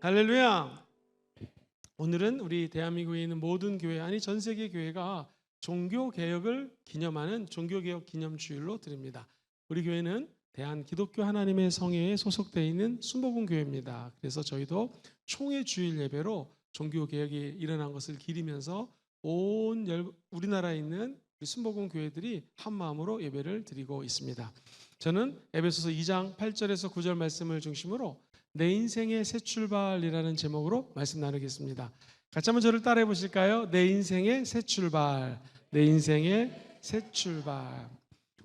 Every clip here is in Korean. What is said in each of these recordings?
할렐루야. 오늘은 우리 대한민국에 있는 모든 교회, 아니 전 세계 교회가 종교개혁을 기념하는 종교개혁 기념주일로 드립니다. 우리 교회는 대한기독교 하나님의 성회에 소속되어 있는 순복음교회입니다. 그래서 저희도 총회 주일 예배로 종교개혁이 일어난 것을 기리면서 온 우리나라에 있는 순복음 교회들이 한 마음으로 예배를 드리고 있습니다. 저는 에베소서 2장 8절에서 9절 말씀을 중심으로 내 인생의 새 출발이라는 제목으로 말씀 나누겠습니다. 같이 한번 저를 따라해 보실까요? 내 인생의 새 출발, 내 인생의 새 출발.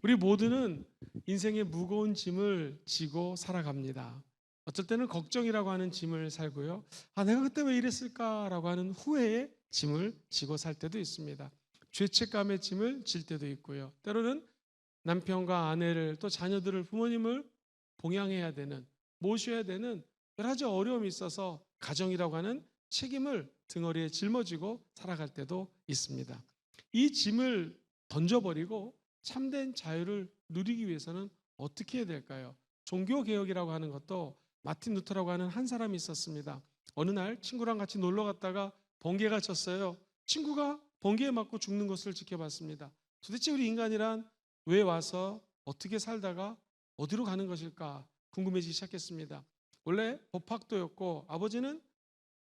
우리 모두는 인생의 무거운 짐을 지고 살아갑니다. 어쩔 때는 걱정이라고 하는 짐을 살고요. 내가 그때 왜 이랬을까라고 하는 후회의 짐을 지고 살 때도 있습니다. 죄책감의 짐을 질 때도 있고요. 때로는 남편과 아내를 또 자녀들을 부모님을 봉양해야 되는, 모셔야 되는 여러 가지 어려움이 있어서 가정이라고 하는 책임을 등허리에 짊어지고 살아갈 때도 있습니다. 이 짐을 던져버리고 참된 자유를 누리기 위해서는 어떻게 해야 될까요? 종교개혁이라고 하는 것도 마틴 루터라고 하는 한 사람이 있었습니다. 어느 날 친구랑 같이 놀러 갔다가 번개가 쳤어요. 친구가 번개에 맞고 죽는 것을 지켜봤습니다. 도대체 우리 인간이란 왜 와서 어떻게 살다가 어디로 가는 것일까 궁금해지기 시작했습니다. 원래 법학도였고 아버지는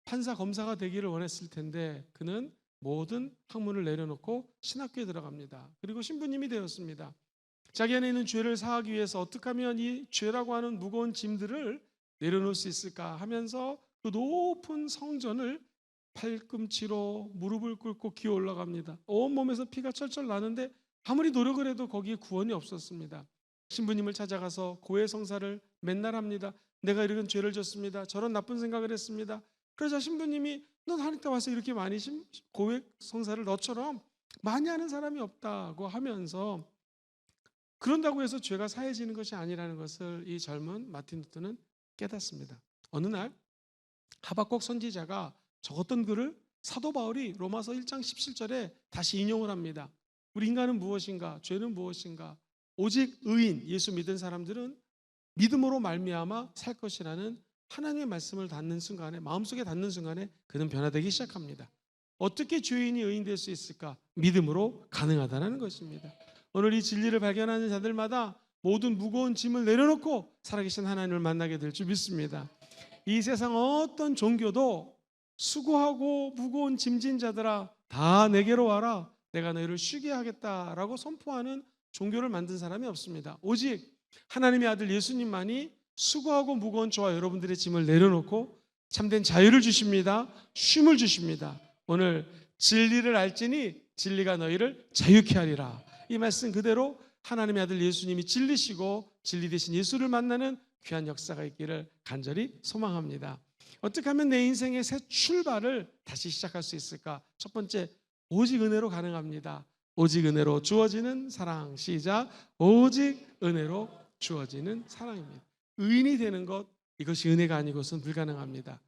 판사 검사가 되기를 원했을 텐데 그는 모든 학문을 내려놓고 신학교에 들어갑니다. 그리고 신부님이 되었습니다. 자기 안에 있는 죄를 사하기 위해서 어떻게 하면 이 죄라고 하는 무거운 짐들을 내려놓을 수 있을까 하면서 그 높은 성전을 팔꿈치로 무릎을 꿇고 기어 올라갑니다. 온몸에서 피가 철철 나는데 아무리 노력을 해도 거기에 구원이 없었습니다. 신부님을 찾아가서 고해성사를 맨날 합니다. 내가 이런 죄를 졌습니다. 저런 나쁜 생각을 했습니다. 그러자 신부님이 넌 하나님 때 와서 이렇게 많이 고해성사를 너처럼 많이 하는 사람이 없다고 하면서 그런다고 해서 죄가 사해지는 것이 아니라는 것을 이 젊은 마틴 루터는 깨닫습니다. 어느 날 하박국 선지자가 적었던 글을 사도 바울이 로마서 1장 17절에 다시 인용을 합니다. 우리 인간은 무엇인가? 죄는 무엇인가? 오직 의인, 예수 믿은 사람들은 믿음으로 말미암아 살 것이라는 하나님의 말씀을 닫는 순간에, 마음속에 닫는 순간에 그는 변화되기 시작합니다. 어떻게 죄인이 의인 될 수 있을까? 믿음으로 가능하다는 것입니다. 오늘 이 진리를 발견하는 자들마다 모든 무거운 짐을 내려놓고 살아계신 하나님을 만나게 될 줄 믿습니다. 이 세상 어떤 종교도 수고하고 무거운 짐진 자들아 다 내게로 와라, 내가 너희를 쉬게 하겠다라고 선포하는 종교를 만든 사람이 없습니다. 오직 하나님의 아들 예수님만이 수고하고 무거운 저와 여러분들의 짐을 내려놓고 참된 자유를 주십니다. 쉼을 주십니다. 오늘 진리를 알지니 진리가 너희를 자유케 하리라. 이 말씀 그대로 하나님의 아들 예수님이 진리시고 진리 되신 예수를 만나는 귀한 역사가 있기를 간절히 소망합니다. 어떻게 하면 내 인생의 새 출발을 다시 시작할 수 있을까? 첫 번째, 오직 은혜로 가능합니다. 오직 은혜로 주어지는 사랑. 시작. 오직 은혜로 주어지는 사랑입니다. 의인이 되는 것, 이것이 은혜가 아니고서는 불가능합니다.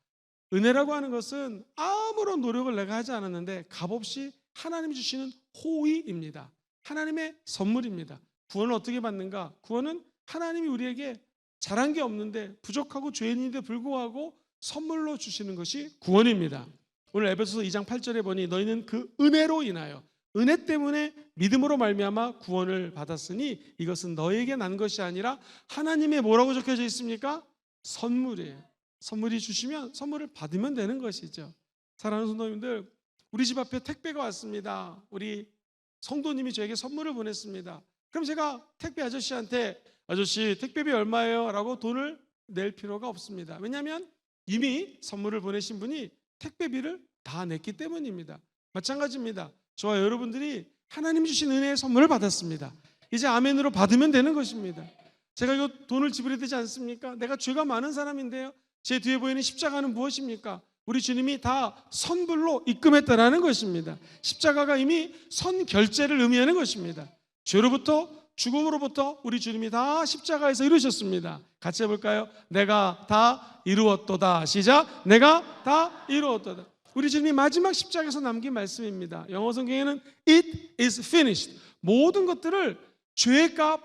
은혜라고 하는 것은 아무런 노력을 내가 하지 않았는데 값없이 하나님이 주시는 호의입니다. 하나님의 선물입니다. 구원을 어떻게 받는가? 구원은 하나님이 우리에게 잘한 게 없는데 부족하고 죄인인데 불구하고 선물로 주시는 것이 구원입니다. 오늘 에베소서 2장 8절에 보니 너희는 그 은혜로 인하여, 은혜 때문에 믿음으로 말미암아 구원을 받았으니 이것은 너에게 난 것이 아니라 하나님의 뭐라고 적혀져 있습니까? 선물이에요. 선물이 주시면 선물을 받으면 되는 것이죠. 사랑하는 성도님들, 우리 집 앞에 택배가 왔습니다. 우리 성도님이 저에게 선물을 보냈습니다. 그럼 제가 택배 아저씨한테 아저씨 택배비 얼마예요? 라고 돈을 낼 필요가 없습니다. 왜냐하면 이미 선물을 보내신 분이 택배비를 다 냈기 때문입니다. 마찬가지입니다. 저와 여러분들이 하나님 주신 은혜의 선물을 받았습니다. 이제 아멘으로 받으면 되는 것입니다. 제가 이거 돈을 지불해야 되지 않습니까? 내가 죄가 많은 사람인데요. 제 뒤에 보이는 십자가는 무엇입니까? 우리 주님이 다 선불로 입금했다라는 것입니다. 십자가가 이미 선결제를 의미하는 것입니다. 죄로부터 죽음으로부터 우리 주님이 다 십자가에서 이루셨습니다. 같이 해볼까요? 내가 다 이루었도다. 시작. 내가 다 이루었도다. 우리 주님이 마지막 십자가에서 남긴 말씀입니다. 영어 성경에는 It is finished. 모든 것들을 죄의 값,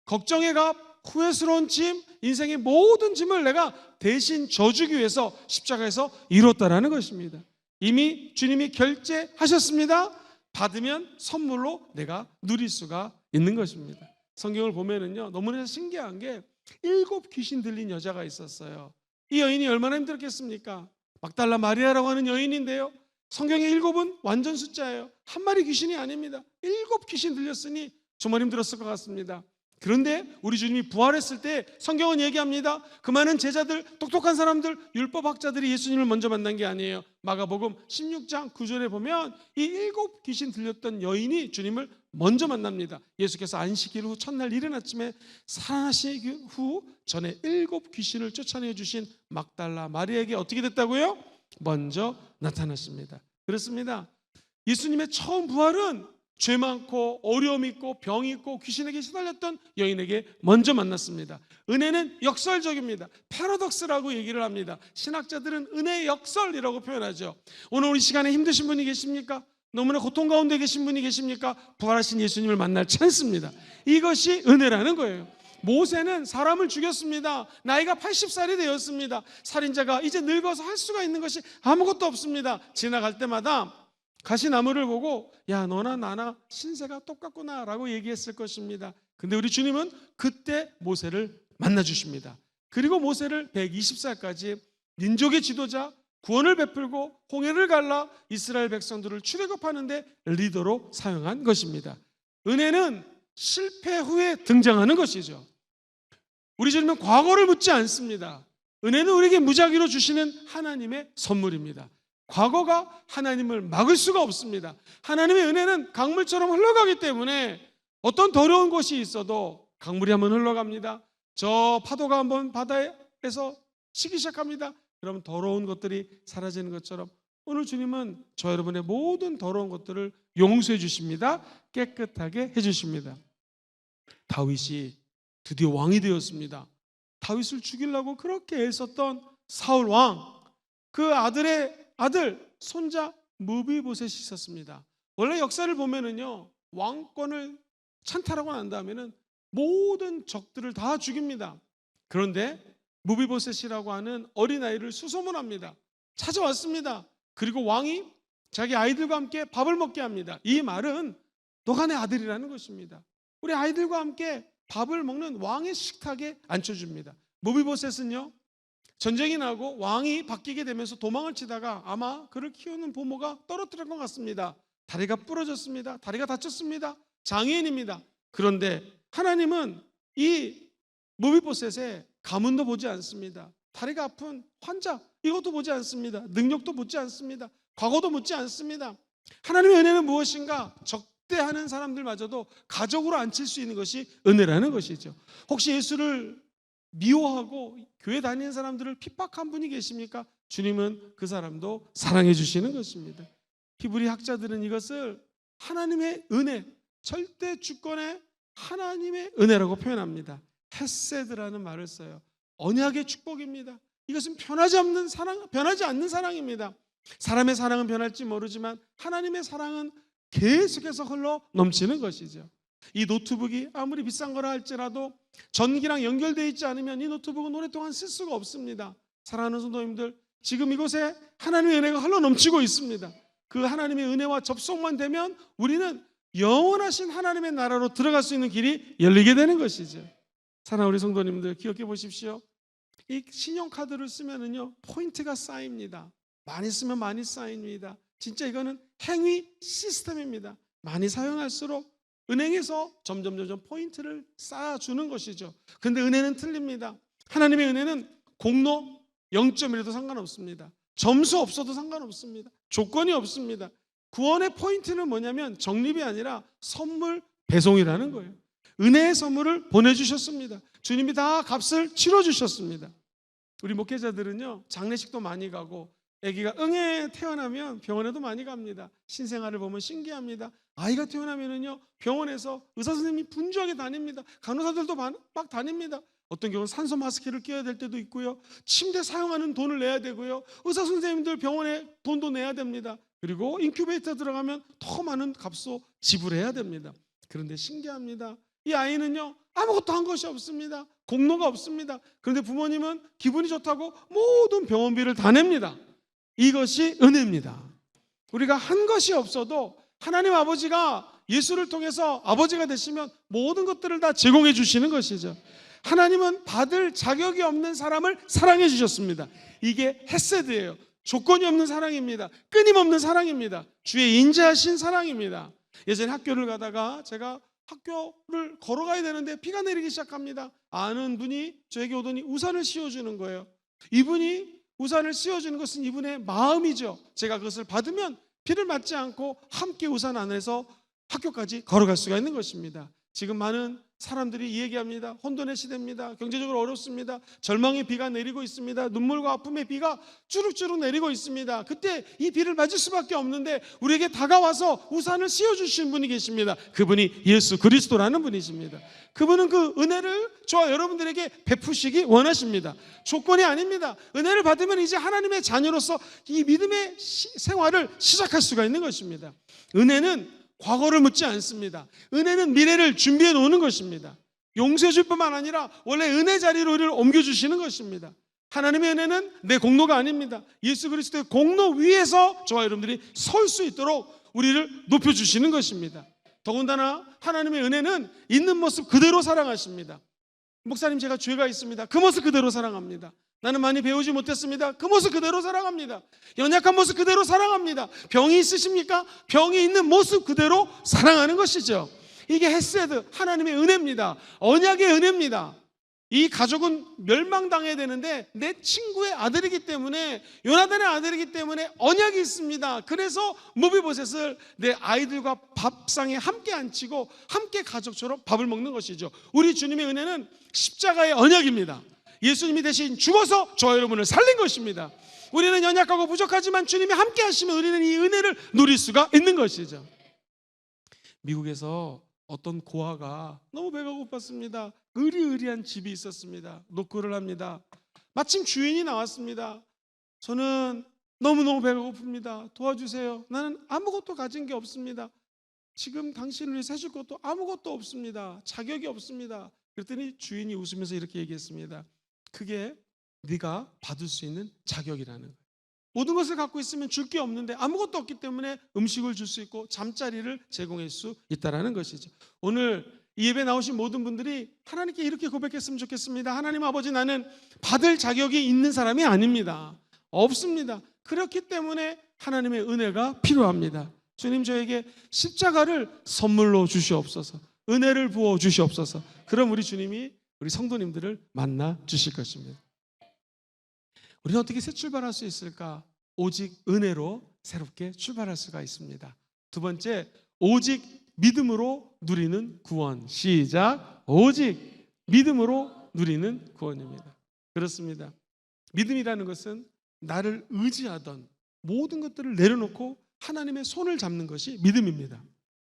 걱정의 값, 후회스러운 짐, 인생의 모든 짐을 내가 대신 져주기 위해서 십자가에서 이뤘다라는 것입니다. 이미 주님이 결제하셨습니다. 받으면 선물로 내가 누릴 수가 있는 것입니다. 성경을 보면은요, 너무나 신기한 게 7 귀신 들린 여자가 있었어요. 이 여인이 얼마나 힘들었겠습니까? 막달라 마리아라고 하는 여인인데요, 성경의 7은 완전 숫자예요. 한 마리 귀신이 아닙니다. 7 귀신 들렸으니 정말 힘들었을 것 같습니다. 그런데 우리 주님이 부활했을 때 성경은 얘기합니다. 그 많은 제자들, 똑똑한 사람들, 율법학자들이 예수님을 먼저 만난 게 아니에요. 마가복음 16장 9절에 보면 이 7 귀신 들렸던 여인이 주님을 먼저 만납니다. 예수께서 안식일 후 첫날 이른 아침에 살아나시기 후 전에 7 귀신을 쫓아내 주신 막달라 마리아에게 어떻게 됐다고요? 먼저 나타났습니다. 그렇습니다. 예수님의 처음 부활은 죄 많고 어려움 있고 병 있고 귀신에게 시달렸던 여인에게 먼저 만났습니다. 은혜는 역설적입니다. 패러독스라고 얘기를 합니다. 신학자들은 은혜의 역설이라고 표현하죠. 오늘 우리 시간에 힘드신 분이 계십니까? 너무나 고통 가운데 계신 분이 계십니까? 부활하신 예수님을 만날 찬스입니다. 이것이 은혜라는 거예요. 모세는 사람을 죽였습니다. 나이가 80살이 되었습니다. 살인자가 이제 늙어서 할 수가 있는 것이 아무것도 없습니다. 지나갈 때마다 가시나무를 보고 야, 너나 나나 신세가 똑같구나 라고 얘기했을 것입니다. 근데 우리 주님은 그때 모세를 만나 주십니다. 그리고 모세를 120살까지 민족의 지도자, 구원을 베풀고 홍해를 갈라 이스라엘 백성들을 출애굽하는 데 리더로 사용한 것입니다. 은혜는 실패 후에 등장하는 것이죠. 우리 주님은 과거를 묻지 않습니다. 은혜는 우리에게 무작위로 주시는 하나님의 선물입니다. 과거가 하나님을 막을 수가 없습니다. 하나님의 은혜는 강물처럼 흘러가기 때문에 어떤 더러운 것이 있어도 강물이 한번 흘러갑니다. 저 파도가 한번 바다에서 치기 시작합니다. 그러면 더러운 것들이 사라지는 것처럼 오늘 주님은 저 여러분의 모든 더러운 것들을 용서해 주십니다. 깨끗하게 해주십니다. 다윗이 드디어 왕이 되었습니다. 다윗을 죽이려고 그렇게 애썼던 사울 왕, 그 아들의 아들, 손자 무비보셋이 있었습니다. 원래 역사를 보면은요, 왕권을 찬탈하고 난 다음에는 모든 적들을 다 죽입니다. 그런데 무비보셋이라고 하는 어린아이를 수소문합니다. 찾아왔습니다. 그리고 왕이 자기 아이들과 함께 밥을 먹게 합니다. 이 말은 너가 내 아들이라는 것입니다. 우리 아이들과 함께 밥을 먹는 왕의 식탁에 앉혀줍니다. 무비보셋은요, 전쟁이 나고 왕이 바뀌게 되면서 도망을 치다가 아마 그를 키우는 부모가 떨어뜨린 것 같습니다. 다리가 부러졌습니다. 다리가 다쳤습니다. 장애인입니다. 그런데 하나님은 이 무비보셋의 가문도 보지 않습니다. 다리가 아픈 환자, 이것도 보지 않습니다. 능력도 보지 않습니다. 과거도 묻지 않습니다. 하나님의 은혜는 무엇인가? 적대하는 사람들마저도 가족으로 앉힐 수 있는 것이 은혜라는 것이죠. 혹시 예수를 미워하고 교회 다니는 사람들을 핍박한 분이 계십니까? 주님은 그 사람도 사랑해 주시는 것입니다. 히브리 학자들은 이것을 하나님의 은혜, 절대 주권의 하나님의 은혜라고 표현합니다. 헤세드라는 말을 써요. 언약의 축복입니다. 이것은 변하지 않는 사랑입니다. 사람의 사랑은 변할지 모르지만 하나님의 사랑은 계속해서 흘러 넘치는 것이죠. 이 노트북이 아무리 비싼 거라 할지라도 전기랑 연결되어 있지 않으면 이 노트북은 오랫동안 쓸 수가 없습니다. 사랑하는 성도님들, 지금 이곳에 하나님의 은혜가 흘러 넘치고 있습니다. 그 하나님의 은혜와 접속만 되면 우리는 영원하신 하나님의 나라로 들어갈 수 있는 길이 열리게 되는 것이죠. 사랑하는 우리 성도님들, 기억해 보십시오. 이 신용카드를 쓰면은요, 포인트가 쌓입니다. 많이 쓰면 많이 쌓입니다. 진짜 이거는 행위 시스템입니다. 많이 사용할수록 은행에서 점점 포인트를 쌓아주는 것이죠. 그런데 은혜는 틀립니다. 하나님의 은혜는 공로 0점이라도 상관없습니다. 점수 없어도 상관없습니다. 조건이 없습니다. 구원의 포인트는 뭐냐면 적립이 아니라 선물 배송이라는 거예요. 은혜의 선물을 보내주셨습니다. 주님이 다 값을 치러주셨습니다. 우리 목회자들은요, 장례식도 많이 가고 아기가 응애 태어나면 병원에도 많이 갑니다. 신생아를 보면 신기합니다. 아이가 태어나면은요, 병원에서 의사 선생님이 분주하게 다닙니다. 간호사들도 막 다닙니다. 어떤 경우는 산소 마스크를 껴야 될 때도 있고요, 침대 사용하는 돈을 내야 되고요, 의사 선생님들 병원에 돈도 내야 됩니다. 그리고 인큐베이터 들어가면 더 많은 값도 지불해야 됩니다. 그런데 신기합니다. 이 아이는요 아무것도 한 것이 없습니다. 공로가 없습니다. 그런데 부모님은 기분이 좋다고 모든 병원비를 다 냅니다. 이것이 은혜입니다. 우리가 한 것이 없어도 하나님 아버지가 예수를 통해서 아버지가 되시면 모든 것들을 다 제공해 주시는 것이죠. 하나님은 받을 자격이 없는 사람을 사랑해 주셨습니다. 이게 헤세드예요. 조건이 없는 사랑입니다. 끊임없는 사랑입니다. 주의 인자하신 사랑입니다. 예전에 학교를 가다가 제가 학교를 걸어가야 되는데 비가 내리기 시작합니다. 아는 분이 저에게 오더니 우산을 씌워주는 거예요. 이분이 우산을 씌워주는 것은 이분의 마음이죠. 제가 그것을 받으면 비를 맞지 않고 함께 우산 안에서 학교까지 걸어갈 수가 있는 것입니다. 지금 많은 사람들이 이 얘기합니다. 혼돈의 시대입니다. 경제적으로 어렵습니다. 절망의 비가 내리고 있습니다. 눈물과 아픔의 비가 주룩주룩 내리고 있습니다. 그때 이 비를 맞을 수밖에 없는데 우리에게 다가와서 우산을 씌워주신 분이 계십니다. 그분이 예수 그리스도라는 분이십니다. 그분은 그 은혜를 저와 여러분들에게 베푸시기 원하십니다. 조건이 아닙니다. 은혜를 받으면 이제 하나님의 자녀로서 이 믿음의 생활을 시작할 수가 있는 것입니다. 은혜는 과거를 묻지 않습니다. 은혜는 미래를 준비해 놓는 것입니다. 용서해 줄 뿐만 아니라 원래 은혜 자리로 우리를 옮겨주시는 것입니다. 하나님의 은혜는 내 공로가 아닙니다. 예수 그리스도의 공로 위에서 저와 여러분들이 설 수 있도록 우리를 높여주시는 것입니다. 더군다나 하나님의 은혜는 있는 모습 그대로 사랑하십니다. 목사님, 제가 죄가 있습니다. 그 모습 그대로 사랑합니다. 나는 많이 배우지 못했습니다. 그 모습 그대로 사랑합니다. 연약한 모습 그대로 사랑합니다. 병이 있으십니까? 병이 있는 모습 그대로 사랑하는 것이죠. 이게 헤세드, 하나님의 은혜입니다. 언약의 은혜입니다. 이 가족은 멸망당해야 되는데 내 친구의 아들이기 때문에, 요나단의 아들이기 때문에 언약이 있습니다. 그래서 무비보셋을 내 아이들과 밥상에 함께 앉히고 함께 가족처럼 밥을 먹는 것이죠. 우리 주님의 은혜는 십자가의 언약입니다. 예수님이 대신 죽어서 저와 여러분을 살린 것입니다. 우리는 연약하고 부족하지만 주님이 함께 하시면 우리는 이 은혜를 누릴 수가 있는 것이죠. 미국에서 어떤 고아가 너무 배가 고팠습니다. 으리으리한 집이 있었습니다. 노크를 합니다. 마침 주인이 나왔습니다. 저는 너무너무 배가 고픕니다. 도와주세요. 나는 아무것도 가진 게 없습니다. 지금 당신을 위해서 해줄 것도 아무것도 없습니다. 자격이 없습니다. 그랬더니 주인이 웃으면서 이렇게 얘기했습니다. 그게 네가 받을 수 있는 자격이라는 거예요. 모든 것을 갖고 있으면 줄 게 없는데 아무것도 없기 때문에 음식을 줄 수 있고 잠자리를 제공할 수 있다는 것이죠. 오늘 이 예배 나오신 모든 분들이 하나님께 이렇게 고백했으면 좋겠습니다. 하나님 아버지, 나는 받을 자격이 있는 사람이 아닙니다. 없습니다. 그렇기 때문에 하나님의 은혜가 필요합니다. 주님, 저에게 십자가를 선물로 주시옵소서. 은혜를 부어 주시옵소서. 그럼 우리 주님이 우리 성도님들을 만나 주실 것입니다. 우리는 어떻게 새 출발할 수 있을까? 오직 은혜로 새롭게 출발할 수가 있습니다. 두 번째, 오직 믿음으로 누리는 구원. 시작. 오직 믿음으로 누리는 구원입니다. 그렇습니다. 믿음이라는 것은 나를 의지하던 모든 것들을 내려놓고 하나님의 손을 잡는 것이 믿음입니다.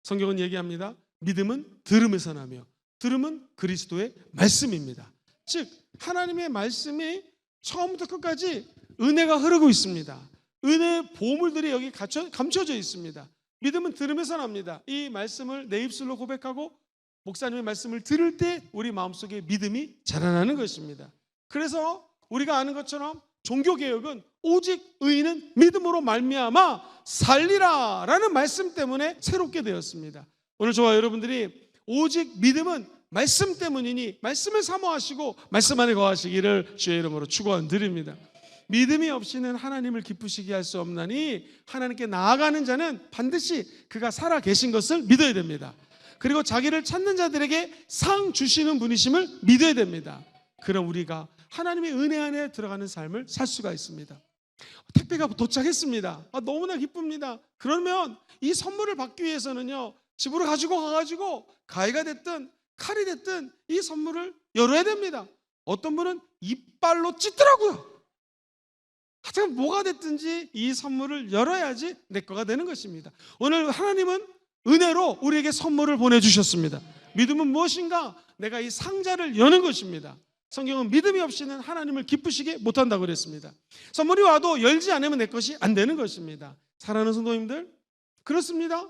성경은 얘기합니다. 믿음은 들음에서 나며 들음은 그리스도의 말씀입니다. 즉 하나님의 말씀이 처음부터 끝까지 은혜가 흐르고 있습니다. 은혜의 보물들이 여기 감춰져 있습니다. 믿음은 들음에서 납니다. 이 말씀을 내 입술로 고백하고 목사님의 말씀을 들을 때 우리 마음속에 믿음이 자라나는 것입니다. 그래서 우리가 아는 것처럼 종교개혁은 오직 의인은 믿음으로 말미암아 살리라 라는 말씀 때문에 새롭게 되었습니다. 오늘 저와 여러분들이 오직 믿음은 말씀 때문이니 말씀을 사모하시고 말씀 안에 거하시기를 주의 이름으로 축원드립니다. 믿음이 없이는 하나님을 기쁘시게 할 수 없나니 하나님께 나아가는 자는 반드시 그가 살아 계신 것을 믿어야 됩니다. 그리고 자기를 찾는 자들에게 상 주시는 분이심을 믿어야 됩니다. 그럼 우리가 하나님의 은혜 안에 들어가는 삶을 살 수가 있습니다. 택배가 도착했습니다. 너무나 기쁩니다. 그러면 이 선물을 받기 위해서는요, 집으로 가지고 가가지고 가위가 됐든 칼이 됐든 이 선물을 열어야 됩니다. 어떤 분은 이빨로 찢더라고요. 하여튼 뭐가 됐든지 이 선물을 열어야지 내 거가 되는 것입니다. 오늘 하나님은 은혜로 우리에게 선물을 보내주셨습니다. 믿음은 무엇인가? 내가 이 상자를 여는 것입니다. 성경은 믿음이 없이는 하나님을 기쁘시게 못한다고 그랬습니다. 선물이 와도 열지 않으면 내 것이 안 되는 것입니다. 사랑하는 성도님들, 그렇습니다.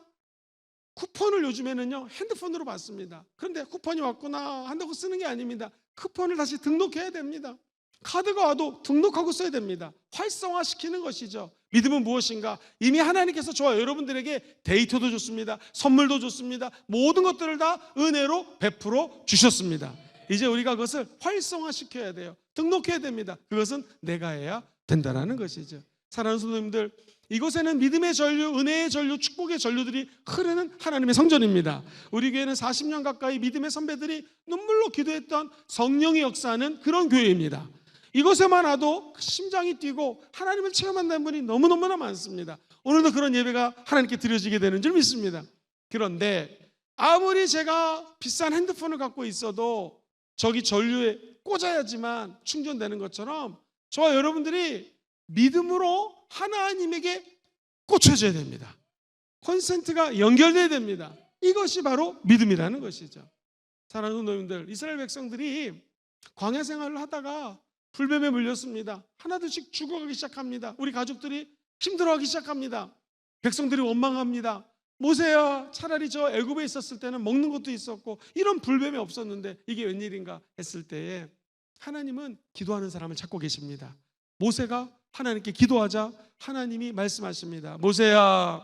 쿠폰을 요즘에는요 핸드폰으로 받습니다. 그런데 쿠폰이 왔구나 한다고 쓰는 게 아닙니다. 쿠폰을 다시 등록해야 됩니다. 카드가 와도 등록하고 써야 됩니다. 활성화시키는 것이죠. 믿음은 무엇인가? 이미 하나님께서 저와 여러분들에게 데이터도 줬습니다. 선물도 줬습니다. 모든 것들을 다 은혜로 베풀어 주셨습니다. 이제 우리가 그것을 활성화시켜야 돼요. 등록해야 됩니다. 그것은 내가 해야 된다는 것이죠. 사랑하는 성도님들, 이곳에는 믿음의 전류, 은혜의 전류, 축복의 전류들이 흐르는 하나님의 성전입니다. 우리 교회는 40년 가까이 믿음의 선배들이 눈물로 기도했던 성령의 역사하는 그런 교회입니다. 이곳에만 와도 심장이 뛰고 하나님을 체험한다는 분이 너무너무나 많습니다. 오늘도 그런 예배가 하나님께 드려지게 되는 줄 믿습니다. 그런데 아무리 제가 비싼 핸드폰을 갖고 있어도 저기 전류에 꽂아야지만 충전되는 것처럼 저와 여러분들이 믿음으로 하나님에게 꽂혀져야 됩니다. 콘센트가 연결돼야 됩니다. 이것이 바로 믿음이라는 것이죠. 사랑하는 성도님들, 이스라엘 백성들이 광야 생활을 하다가 불뱀에 물렸습니다. 하나둘씩 죽어가기 시작합니다. 우리 가족들이 힘들어하기 시작합니다. 백성들이 원망합니다. 모세야, 차라리 저 애굽에 있었을 때는 먹는 것도 있었고 이런 불뱀이 없었는데 이게 웬일인가 했을 때에 하나님은 기도하는 사람을 찾고 계십니다. 모세가 하나님께 기도하자 하나님이 말씀하십니다. 모세야,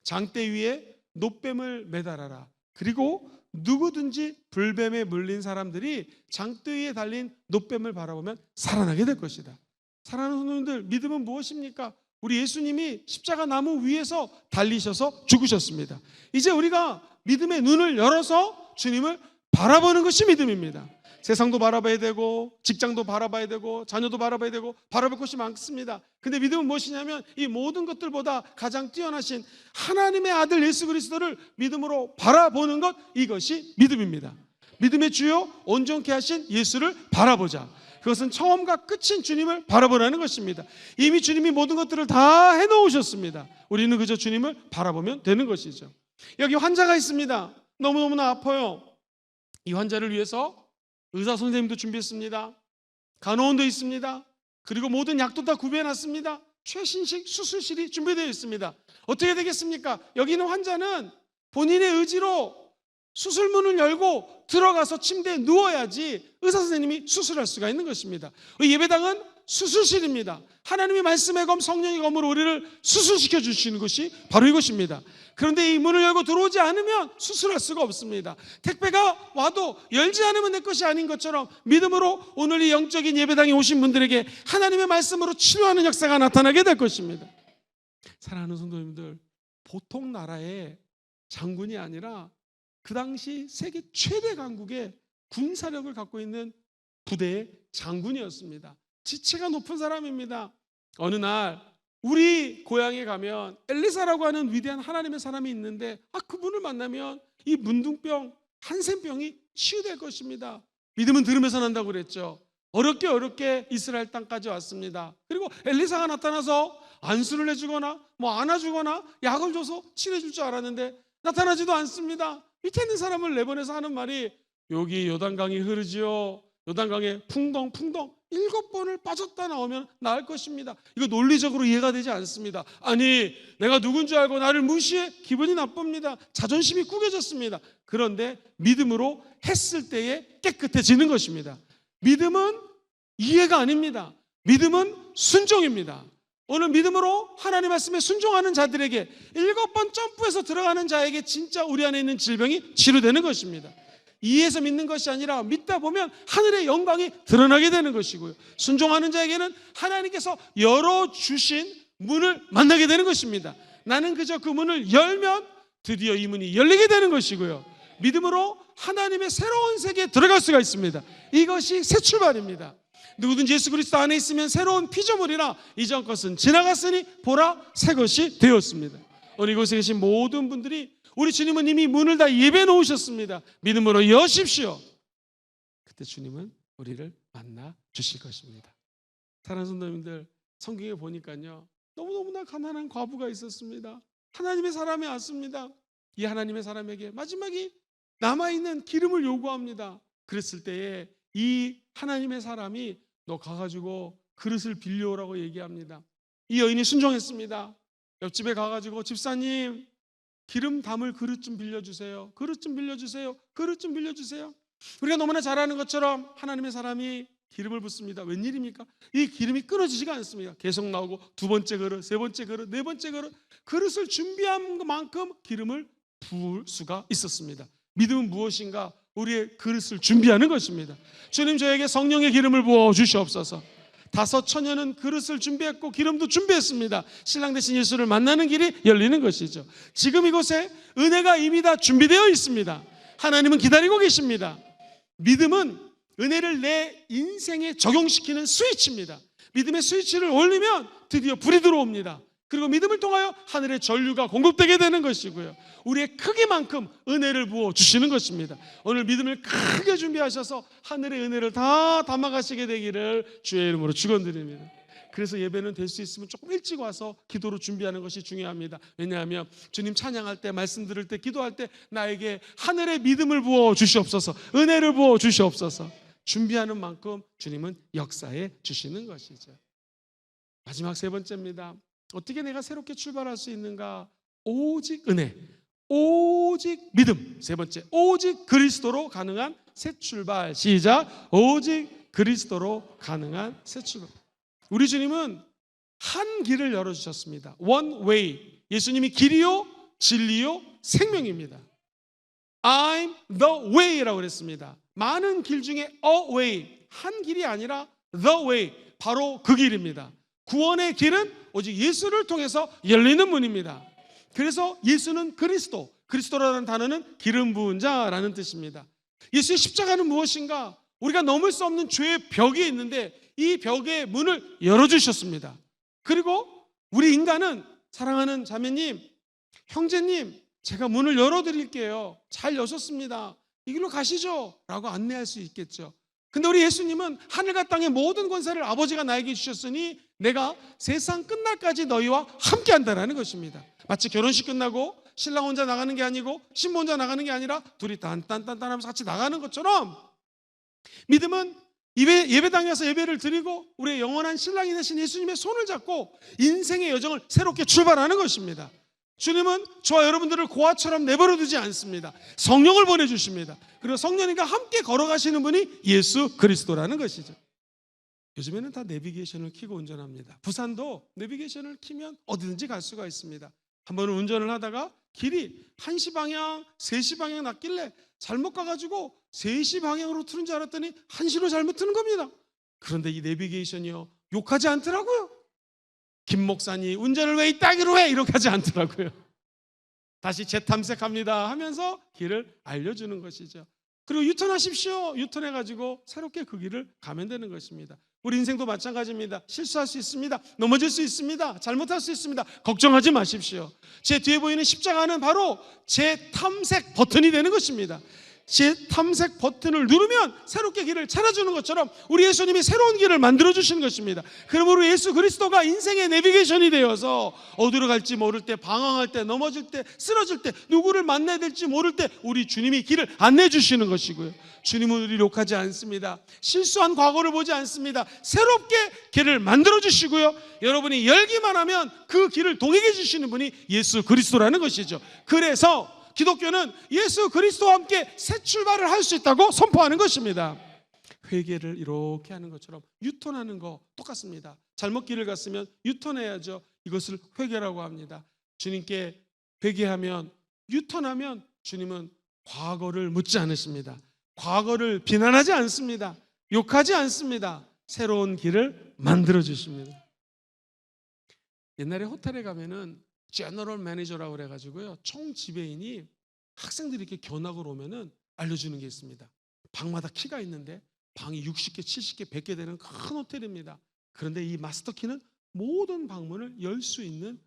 장대 위에 놋뱀을 매달아라. 그리고 누구든지 불뱀에 물린 사람들이 장대 위에 달린 놋뱀을 바라보면 살아나게 될 것이다. 사랑하는 성도님들, 믿음은 무엇입니까? 우리 예수님이 십자가 나무 위에서 달리셔서 죽으셨습니다. 이제 우리가 믿음의 눈을 열어서 주님을 바라보는 것이 믿음입니다. 세상도 바라봐야 되고 직장도 바라봐야 되고 자녀도 바라봐야 되고 바라볼 것이 많습니다. 근데 믿음은 무엇이냐면 이 모든 것들보다 가장 뛰어나신 하나님의 아들 예수 그리스도를 믿음으로 바라보는 것, 이것이 믿음입니다. 믿음의 주요 온전케 하신 예수를 바라보자. 그것은 처음과 끝인 주님을 바라보라는 것입니다. 이미 주님이 모든 것들을 다 해놓으셨습니다. 우리는 그저 주님을 바라보면 되는 것이죠. 여기 환자가 있습니다. 너무너무나 아파요. 이 환자를 위해서 의사 선생님도 준비했습니다. 간호원도 있습니다. 그리고 모든 약도 다 구비해놨습니다. 최신식 수술실이 준비되어 있습니다. 어떻게 되겠습니까? 여기 있는 환자는 본인의 의지로 수술문을 열고 들어가서 침대에 누워야지 의사 선생님이 수술할 수가 있는 것입니다. 예배당은 수술실입니다. 하나님의 말씀의 검, 성령의 검으로 우리를 수술시켜 주시는 것이 바로 이것입니다. 그런데 이 문을 열고 들어오지 않으면 수술할 수가 없습니다. 택배가 와도 열지 않으면 내 것이 아닌 것처럼 믿음으로 오늘 이 영적인 예배당에 오신 분들에게 하나님의 말씀으로 치료하는 역사가 나타나게 될 것입니다. 사랑하는 성도님들, 보통 나라의 장군이 아니라 그 당시 세계 최대 강국의 군사력을 갖고 있는 부대의 장군이었습니다. 지체가 높은 사람입니다. 어느 날 우리 고향에 가면 엘리사라고 하는 위대한 하나님의 사람이 있는데 그분을 만나면 이 문둥병, 한센병이 치유될 것입니다. 믿음은 들으면서 난다고 그랬죠. 어렵게 이스라엘 땅까지 왔습니다. 그리고 엘리사가 나타나서 안수를 해주거나 안아주거나 약을 줘서 치료해줄 줄 알았는데 나타나지도 않습니다. 밑에 있는 사람을 내보내서 하는 말이, 여기 요단강이 흐르지요. 요단강에 풍덩풍덩 7번을 빠졌다 나오면 나을 것입니다. 이거 논리적으로 이해가 되지 않습니다. 아니, 내가 누군 줄 알고 나를 무시해? 기분이 나쁩니다. 자존심이 구겨졌습니다. 그런데 믿음으로 했을 때에 깨끗해지는 것입니다. 믿음은 이해가 아닙니다. 믿음은 순종입니다. 오늘 믿음으로 하나님 말씀에 순종하는 자들에게 7번 점프해서 들어가는 자에게 진짜 우리 안에 있는 질병이 치료되는 것입니다. 이해해서 믿는 것이 아니라 믿다 보면 하늘의 영광이 드러나게 되는 것이고요. 순종하는 자에게는 하나님께서 열어주신 문을 만나게 되는 것입니다. 나는 그저 그 문을 열면 드디어 이 문이 열리게 되는 것이고요. 믿음으로 하나님의 새로운 세계에 들어갈 수가 있습니다. 이것이 새 출발입니다. 누구든지 예수 그리스도 안에 있으면 새로운 피조물이라 이전 것은 지나갔으니 보라 새 것이 되었습니다. 오늘 이곳에 계신 모든 분들이 우리 주님은 이미 문을 다 예배해 놓으셨습니다. 믿음으로 여십시오. 그때 주님은 우리를 만나 주실 것입니다. 사랑하는 성도님들, 성경에 보니까요, 너무너무나 가난한 과부가 있었습니다. 하나님의 사람이 왔습니다. 이 하나님의 사람에게 마지막에 남아있는 기름을 요구합니다. 그랬을 때에 이 하나님의 사람이 너 가가지고 그릇을 빌려오라고 얘기합니다. 이 여인이 순종했습니다. 옆집에 가가지고 집사님, 기름 담을 그릇 좀 빌려주세요. 그릇 좀 빌려주세요. 그릇 좀 빌려주세요. 우리가 너무나 잘 아는 것처럼 하나님의 사람이 기름을 붓습니다. 웬일입니까? 이 기름이 끊어지지가 않습니다. 계속 나오고 두 번째 그릇, 세 번째 그릇, 네 번째 그릇, 그릇을 준비한 만큼 기름을 부을 수가 있었습니다. 믿음은 무엇인가? 우리의 그릇을 준비하는 것입니다. 주님, 저에게 성령의 기름을 부어 주시옵소서. 5 처녀는 그릇을 준비했고 기름도 준비했습니다. 신랑 되신 예수를 만나는 길이 열리는 것이죠. 지금 이곳에 은혜가 이미 다 준비되어 있습니다. 하나님은 기다리고 계십니다. 믿음은 은혜를 내 인생에 적용시키는 스위치입니다. 믿음의 스위치를 올리면 드디어 불이 들어옵니다. 그리고 믿음을 통하여 하늘의 전류가 공급되게 되는 것이고요, 우리의 크기만큼 은혜를 부어 주시는 것입니다. 오늘 믿음을 크게 준비하셔서 하늘의 은혜를 다 담아가시게 되기를 주의 이름으로 축원드립니다. 그래서 예배는 될 수 있으면 조금 일찍 와서 기도로 준비하는 것이 중요합니다. 왜냐하면 주님 찬양할 때, 말씀 들을 때, 기도할 때 나에게 하늘의 믿음을 부어 주시옵소서, 은혜를 부어 주시옵소서. 준비하는 만큼 주님은 역사해 주시는 것이죠. 마지막 3번째입니다. 어떻게 내가 새롭게 출발할 수 있는가? 오직 은혜, 오직 믿음. 3번째, 오직 그리스도로 가능한 새 출발. 시작. 오직 그리스도로 가능한 새 출발. 우리 주님은 한 길을 열어주셨습니다. One way. 예수님이 길이요, 진리요, 생명입니다. I'm the way라고 그랬습니다. 많은 길 중에 a way, 한 길이 아니라 the way, 바로 그 길입니다. 구원의 길은 오직 예수를 통해서 열리는 문입니다. 그래서 예수는 그리스도, 그리스도라는 단어는 기름 부은 자라는 뜻입니다. 예수의 십자가는 무엇인가? 우리가 넘을 수 없는 죄의 벽이 있는데 이 벽의 문을 열어주셨습니다. 그리고 우리 인간은, 사랑하는 자매님, 형제님, 제가 문을 열어드릴게요, 잘 여셨습니다, 이 길로 가시죠 라고 안내할 수 있겠죠. 근데 우리 예수님은 하늘과 땅의 모든 권세를 아버지가 나에게 주셨으니 내가 세상 끝날까지 너희와 함께 한다라는 것입니다. 마치 결혼식 끝나고 신랑 혼자 나가는 게 아니고 신부 혼자 나가는 게 아니라 둘이 딴딴딴딴 하면서 같이 나가는 것처럼, 믿음은 예배당에 와서 예배를 드리고 우리의 영원한 신랑이 되신 예수님의 손을 잡고 인생의 여정을 새롭게 출발하는 것입니다. 주님은 저와 여러분들을 고아처럼 내버려 두지 않습니다. 성령을 보내주십니다. 그리고 성령님과 함께 걸어가시는 분이 예수 그리스도라는 것이죠. 요즘에는 다 내비게이션을 켜고 운전합니다. 부산도 내비게이션을 켜면 어디든지 갈 수가 있습니다. 한 번은 운전을 하다가 길이 1시 방향, 3시 방향 났길래 잘못 가가지고 3시 방향으로 트는 줄 알았더니 1시로 잘못 트는 겁니다. 그런데 이 내비게이션이요, 욕하지 않더라고요. 김 목사님 운전을 왜 이따기로 해, 이렇게 하지 않더라고요. 다시 재탐색합니다 하면서 길을 알려주는 것이죠. 그리고 유턴하십시오, 유턴해가지고 새롭게 그 길을 가면 되는 것입니다. 우리 인생도 마찬가지입니다. 실수할 수 있습니다. 넘어질 수 있습니다. 잘못할 수 있습니다. 걱정하지 마십시오. 제 뒤에 보이는 십자가는 바로 제 탐색 버튼이 되는 것입니다. 제 탐색 버튼을 누르면 새롭게 길을 찾아주는 것처럼 우리 예수님이 새로운 길을 만들어주시는 것입니다. 그러므로 예수 그리스도가 인생의 내비게이션이 되어서 어디로 갈지 모를 때, 방황할 때, 넘어질 때, 쓰러질 때, 누구를 만나야 될지 모를 때 우리 주님이 길을 안내해 주시는 것이고요, 주님은 우리를 욕하지 않습니다. 실수한 과거를 보지 않습니다. 새롭게 길을 만들어주시고요, 여러분이 열기만 하면 그 길을 동행해 주시는 분이 예수 그리스도라는 것이죠. 그래서 기독교는 예수 그리스도와 함께 새 출발을 할 수 있다고 선포하는 것입니다. 회개를 이렇게 하는 것처럼 유턴하는 거 똑같습니다. 잘못 길을 갔으면 유턴해야죠. 이것을 회개라고 합니다. 주님께 회개하면, 유턴하면 주님은 과거를 묻지 않으십니다. 과거를 비난하지 않습니다. 욕하지 않습니다. 새로운 길을 만들어 주십니다. 옛날에 호텔에 가면은 제너럴 매니저라고 그래가지고요, 총 지배인이 학생들이 이렇게 견학을 오면은 알려주는 게 있습니다. 방마다 키가 있는데 방이 60개, 70개, 100개 되는 큰 호텔입니다. 그런데 이 마스터 키는 모든 방문을 열 수 있는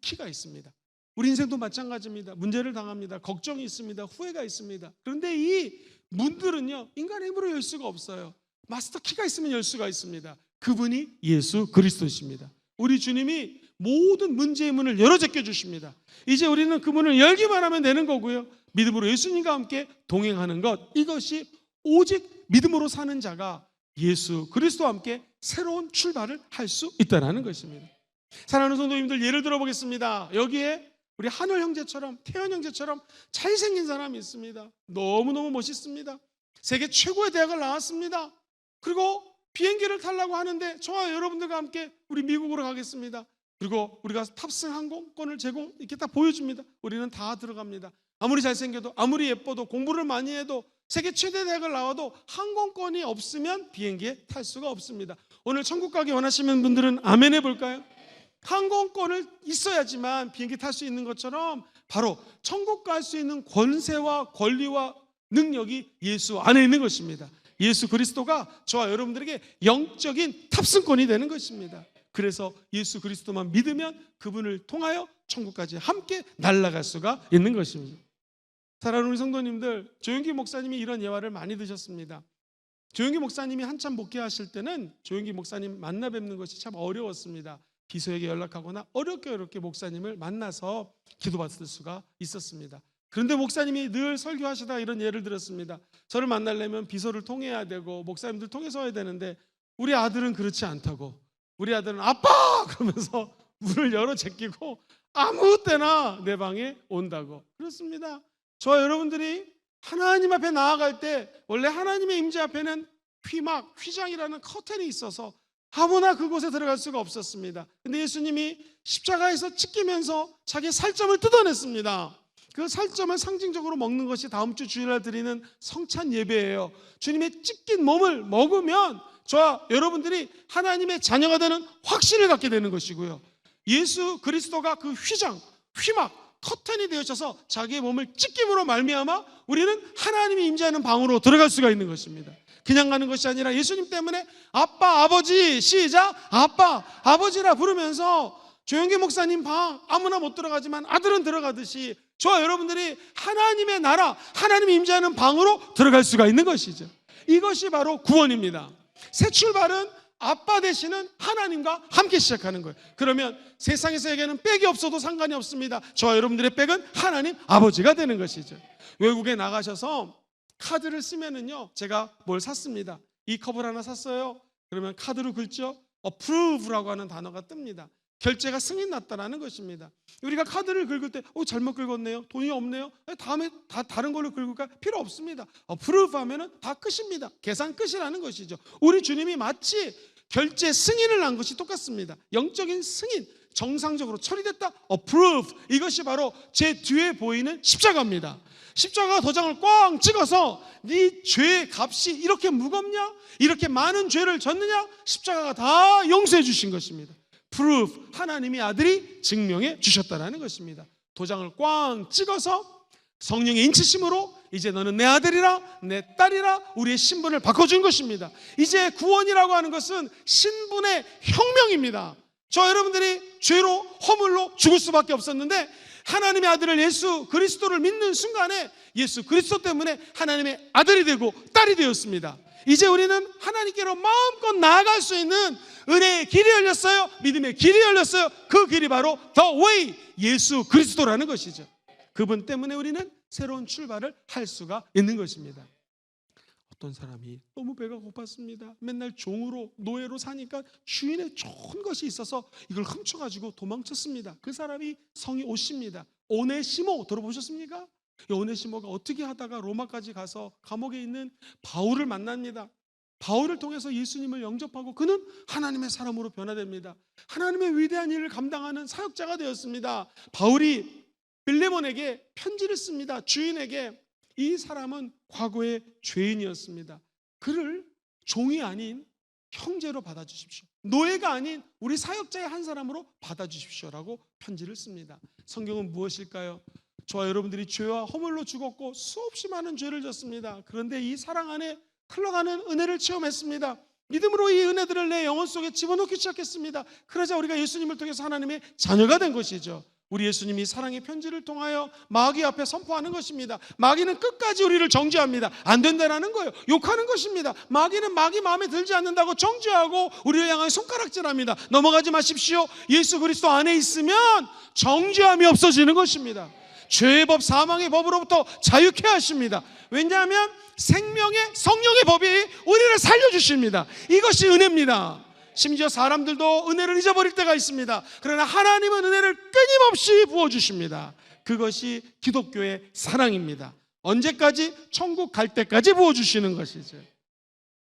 키가 있습니다. 우리 인생도 마찬가지입니다. 문제를 당합니다. 걱정이 있습니다. 후회가 있습니다. 그런데 이 문들은요, 인간의 힘으로 열 수가 없어요. 마스터 키가 있으면 열 수가 있습니다. 그분이 예수 그리스도이십니다. 우리 주님이 모든 문제의 문을 열어 제껴 주십니다. 이제 우리는 그 문을 열기만 하면 되는 거고요, 믿음으로 예수님과 함께 동행하는 것, 이것이 오직 믿음으로 사는 자가 예수 그리스도와 함께 새로운 출발을 할 수 있다는 것입니다. 사랑하는 성도님들, 예를 들어 보겠습니다. 여기에 우리 한월 형제처럼, 태연 형제처럼 잘생긴 사람이 있습니다. 너무너무 멋있습니다. 세계 최고의 대학을 나왔습니다. 그리고 비행기를 타려고 하는데 저와 여러분들과 함께 우리 미국으로 가겠습니다. 그리고 우리가 탑승 항공권을 이렇게 딱 보여줍니다. 우리는 다 들어갑니다. 아무리 잘생겨도, 아무리 예뻐도, 공부를 많이 해도, 세계 최대 대학을 나와도 항공권이 없으면 비행기에 탈 수가 없습니다. 오늘 천국 가기 원하시는 분들은 아멘 해볼까요? 항공권을 있어야지만 비행기 탈 수 있는 것처럼 바로 천국 갈 수 있는 권세와 권리와 능력이 예수 안에 있는 것입니다. 예수 그리스도가 저와 여러분들에게 영적인 탑승권이 되는 것입니다. 그래서 예수 그리스도만 믿으면 그분을 통하여 천국까지 함께 날아갈 수가 있는 것입니다. 사랑하는 우리 성도님들, 조용기 목사님이 이런 예화를 많이 드셨습니다. 조용기 목사님이 한참 목회하실 때는 조용기 목사님 만나 뵙는 것이 참 어려웠습니다. 비서에게 연락하거나 어렵게 목사님을 만나서 기도받을 수가 있었습니다. 그런데 목사님이 늘 설교하시다가 이런 예를 들었습니다. 저를 만나려면 비서를 통해야 되고 목사님들 통해서 와야 되는데 우리 아들은 그렇지 않다고, 우리 아들은 아빠! 그러면서 문을 열어 제끼고 아무 때나 내 방에 온다고. 그렇습니다. 저와 여러분들이 하나님 앞에 나아갈 때 원래 하나님의 임재 앞에는 휘장이라는 커튼이 있어서 아무나 그곳에 들어갈 수가 없었습니다. 근데 예수님이 십자가에서 찢기면서 자기 살점을 뜯어냈습니다. 그 살점을 상징적으로 먹는 것이 다음 주 주일날 드리는 성찬 예배예요. 주님의 찢긴 몸을 먹으면 저와 여러분들이 하나님의 자녀가 되는 확신을 갖게 되는 것이고요. 예수 그리스도가 그 휘막, 커튼이 되어져서 자기의 몸을 찢김으로 말미암아 우리는 하나님이 임재하는 방으로 들어갈 수가 있는 것입니다. 그냥 가는 것이 아니라 예수님 때문에 아빠, 아버지, 시작, 아빠, 아버지라 부르면서 조용기 목사님 방 아무나 못 들어가지만 아들은 들어가듯이 저와 여러분들이 하나님의 나라, 하나님이 임재하는 방으로 들어갈 수가 있는 것이죠. 이것이 바로 구원입니다. 새 출발은 아빠 되시는 하나님과 함께 시작하는 거예요. 그러면 세상에서에게는 백이 없어도 상관이 없습니다. 저와 여러분들의 백은 하나님 아버지가 되는 것이죠. 외국에 나가셔서 카드를 쓰면은요, 제가 뭘 샀습니다. 이 컵을 하나 샀어요. 그러면 카드로 긁죠. approve라고 하는 단어가 뜹니다. 결제가 승인났다라는 것입니다. 우리가 카드를 긁을 때 잘못 긁었네요, 돈이 없네요, 다음에 다른 걸로 긁을까? 필요 없습니다. approve 하면은 다 끝입니다. 계산 끝이라는 것이죠. 우리 주님이 마치 결제 승인을 한 것이 똑같습니다. 영적인 승인, 정상적으로 처리됐다, approve. 이것이 바로 제 뒤에 보이는 십자가입니다. 십자가 도장을 꽝 찍어서 네 죄의 값이 이렇게 무겁냐? 이렇게 많은 죄를 졌느냐? 십자가가 다 용서해 주신 것입니다. proof, 하나님이 아들이 증명해 주셨다는 것입니다. 도장을 꽝 찍어서 성령의 인치심으로 이제 너는 내 아들이라 내 딸이라 우리의 신분을 바꿔준 것입니다. 이제 구원이라고 하는 것은 신분의 혁명입니다. 저 여러분들이 죄로 허물로 죽을 수밖에 없었는데 하나님의 아들을 예수 그리스도를 믿는 순간에 예수 그리스도 때문에 하나님의 아들이 되고 딸이 되었습니다. 이제 우리는 하나님께로 마음껏 나아갈 수 있는 은혜의 길이 열렸어요. 믿음의 길이 열렸어요. 그 길이 바로 The Way, 예수 그리스도라는 것이죠. 그분 때문에 우리는 새로운 출발을 할 수가 있는 것입니다. 어떤 사람이 너무 배가 고팠습니다. 맨날 종으로 노예로 사니까 주인의 좋은 것이 있어서 이걸 훔쳐가지고 도망쳤습니다. 그 사람이 성이 오십니다. 오네시모 들어보셨습니까? 이 오네시모가 어떻게 하다가 로마까지 가서 감옥에 있는 바울을 만납니다. 바울을 통해서 예수님을 영접하고 그는 하나님의 사람으로 변화됩니다. 하나님의 위대한 일을 감당하는 사역자가 되었습니다. 바울이 빌레몬에게 편지를 씁니다. 주인에게. 이 사람은 과거의 죄인이었습니다. 그를 종이 아닌 형제로 받아주십시오. 노예가 아닌 우리 사역자의 한 사람으로 받아주십시오라고 편지를 씁니다. 성경은 무엇일까요? 저와 여러분들이 죄와 허물로 죽었고 수없이 많은 죄를 졌습니다. 그런데 이 사랑 안에 흘러가는 은혜를 체험했습니다. 믿음으로 이 은혜들을 내 영혼 속에 집어넣기 시작했습니다. 그러자 우리가 예수님을 통해서 하나님의 자녀가 된 것이죠. 우리 예수님이 사랑의 편지를 통하여 마귀 앞에 선포하는 것입니다. 마귀는 끝까지 우리를 정죄합니다. 안 된다라는 거예요. 욕하는 것입니다. 마귀는 마귀 마음에 들지 않는다고 정죄하고 우리를 향하여 손가락질합니다. 넘어가지 마십시오. 예수 그리스도 안에 있으면 정죄함이 없어지는 것입니다. 죄의 법, 사망의 법으로부터 자유케 하십니다. 왜냐하면 생명의 성령의 법이 우리를 살려주십니다. 이것이 은혜입니다. 심지어 사람들도 은혜를 잊어버릴 때가 있습니다. 그러나 하나님은 은혜를 끊임없이 부어주십니다. 그것이 기독교의 사랑입니다. 언제까지? 천국 갈 때까지 부어주시는 것이죠.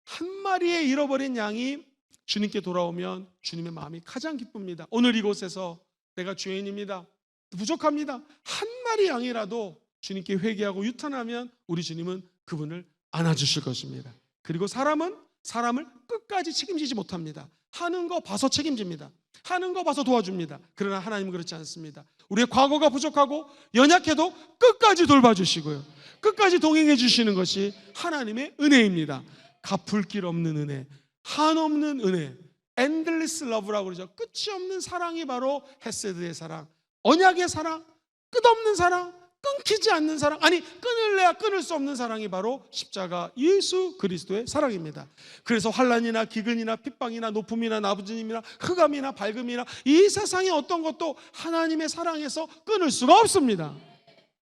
한 마리의 잃어버린 양이 주님께 돌아오면 주님의 마음이 가장 기쁩니다. 오늘 이곳에서 내가 죄인입니다, 부족합니다, 한 마리 양이라도 주님께 회개하고 유턴하면 우리 주님은 그분을 안아주실 것입니다. 그리고 사람은 사람을 끝까지 책임지지 못합니다. 하는 거 봐서 책임집니다. 하는 거 봐서 도와줍니다. 그러나 하나님은 그렇지 않습니다. 우리의 과거가 부족하고 연약해도 끝까지 돌봐주시고요, 끝까지 동행해 주시는 것이 하나님의 은혜입니다. 갚을 길 없는 은혜, 한없는 은혜, 엔들리스 러브라고 그러죠. 끝이 없는 사랑이 바로 헤세드의 사랑, 언약의 사랑, 끝없는 사랑, 끊기지 않는 사랑, 아니 끊을래야 끊을 수 없는 사랑이 바로 십자가 예수 그리스도의 사랑입니다. 그래서 환난이나 기근이나 핍박이나 높음이나 나부짐이나 흑암이나 밝음이나 이 세상의 어떤 것도 하나님의 사랑에서 끊을 수가 없습니다.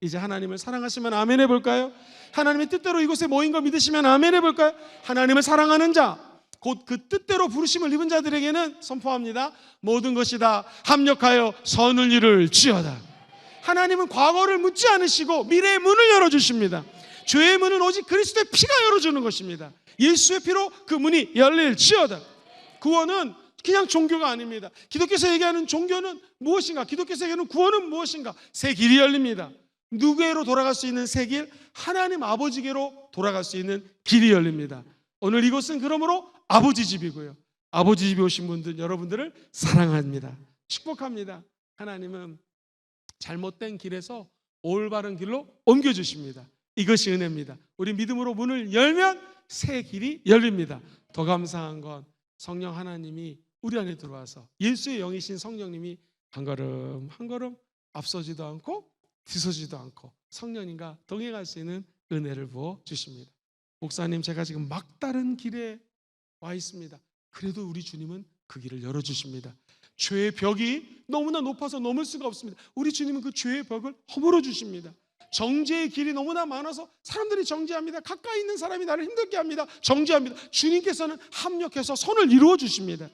이제 하나님을 사랑하시면 아멘 해볼까요? 하나님의 뜻대로 이곳에 모인 걸 믿으시면 아멘 해볼까요? 하나님을 사랑하는 자, 곧 그 뜻대로 부르심을 입은 자들에게는 선포합니다. 모든 것이 다 합력하여 선을 이룰지어다. 하나님은 과거를 묻지 않으시고 미래의 문을 열어주십니다. 죄의 문은 오직 그리스도의 피가 열어주는 것입니다. 예수의 피로 그 문이 열릴지어다. 구원은 그냥 종교가 아닙니다. 기독교에서 얘기하는 종교는 무엇인가? 기독교에서 얘기하는 구원은 무엇인가? 새 길이 열립니다. 누구에게로 돌아갈 수 있는 새 길? 하나님 아버지께로 돌아갈 수 있는 길이 열립니다. 오늘 이곳은 그러므로 아버지 집이고요, 아버지 집에 오신 분들 여러분들을 사랑합니다. 축복합니다. 하나님은 잘못된 길에서 올바른 길로 옮겨주십니다. 이것이 은혜입니다. 우리 믿음으로 문을 열면 새 길이 열립니다. 더 감사한 건 성령 하나님이 우리 안에 들어와서 예수의 영이신 성령님이 한 걸음 한 걸음 앞서지도 않고 뒤서지도 않고 성령님과 동행할 수 있는 은혜를 부어주십니다. 목사님, 제가 지금 막다른 길에 와 있습니다. 그래도 우리 주님은 그 길을 열어주십니다. 죄의 벽이 너무나 높아서 넘을 수가 없습니다. 우리 주님은 그 죄의 벽을 허물어 주십니다. 정죄의 길이 너무나 많아서 사람들이 정죄합니다. 가까이 있는 사람이 나를 힘들게 합니다. 정죄합니다. 주님께서는 합력해서 선을 이루어 주십니다.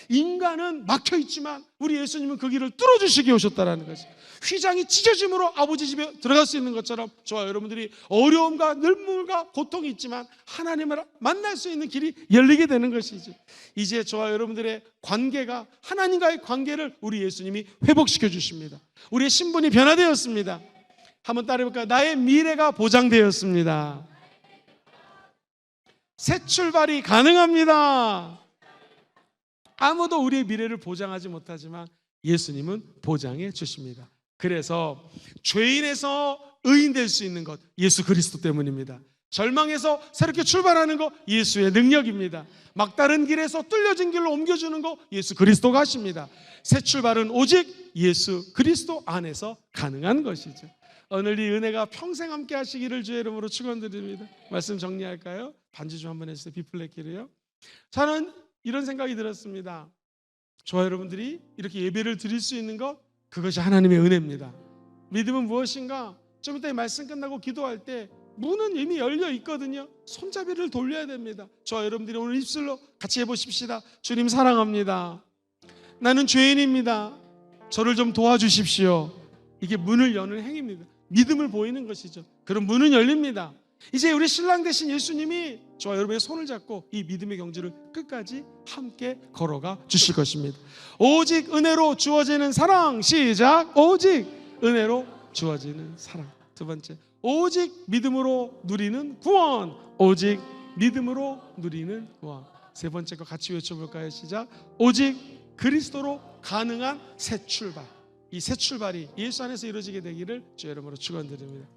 인간은 막혀 있지만 우리 예수님은 그 길을 뚫어 주시기 오셨다라는 거죠. 휘장이 찢어짐으로 아버지 집에 들어갈 수 있는 것처럼 저와 여러분들이 어려움과 늘물과 고통이 있지만 하나님을 만날 수 있는 길이 열리게 되는 것이죠. 이제 저와 여러분들의 관계가, 하나님과의 관계를 우리 예수님이 회복시켜 주십니다. 우리의 신분이 변화되었습니다. 한번 따라해볼까요? 나의 미래가 보장되었습니다. 새 출발이 가능합니다. 아무도 우리의 미래를 보장하지 못하지만 예수님은 보장해 주십니다. 그래서 죄인에서 의인 될 수 있는 것, 예수 그리스도 때문입니다. 절망에서 새롭게 출발하는 것, 예수의 능력입니다. 막다른 길에서 뚫려진 길로 옮겨주는 것, 예수 그리스도가 하십니다. 새 출발은 오직 예수 그리스도 안에서 가능한 것이죠. 오늘 이 은혜가 평생 함께 하시기를 주의 이름으로 축원드립니다. 말씀 정리할까요? 반주 좀 한번 해주세요. 비플레키를요. 저는 이런 생각이 들었습니다. 저와 여러분들이 이렇게 예배를 드릴 수 있는 것, 그것이 하나님의 은혜입니다. 믿음은 무엇인가? 좀 이따 말씀 끝나고 기도할 때 문은 이미 열려 있거든요. 손잡이를 돌려야 됩니다. 저와 여러분들이 오늘 입술로 같이 해보십시다. 주님 사랑합니다. 나는 죄인입니다. 저를 좀 도와주십시오. 이게 문을 여는 행위입니다. 믿음을 보이는 것이죠. 그럼 문은 열립니다. 이제 우리 신랑 되신 예수님이 저와 여러분의 손을 잡고 이 믿음의 경주를 끝까지 함께 걸어가 주실 것입니다. 오직 은혜로 주어지는 사랑. 시작. 오직 은혜로 주어지는 사랑. 두 번째, 오직 믿음으로 누리는 구원. 오직 믿음으로 누리는 구원. 세 번째 거 같이 외쳐볼까요? 시작. 오직 그리스도로 가능한 새 출발. 이 새 출발이 예수 안에서 이루어지게 되기를 주의 이름으로 축원드립니다.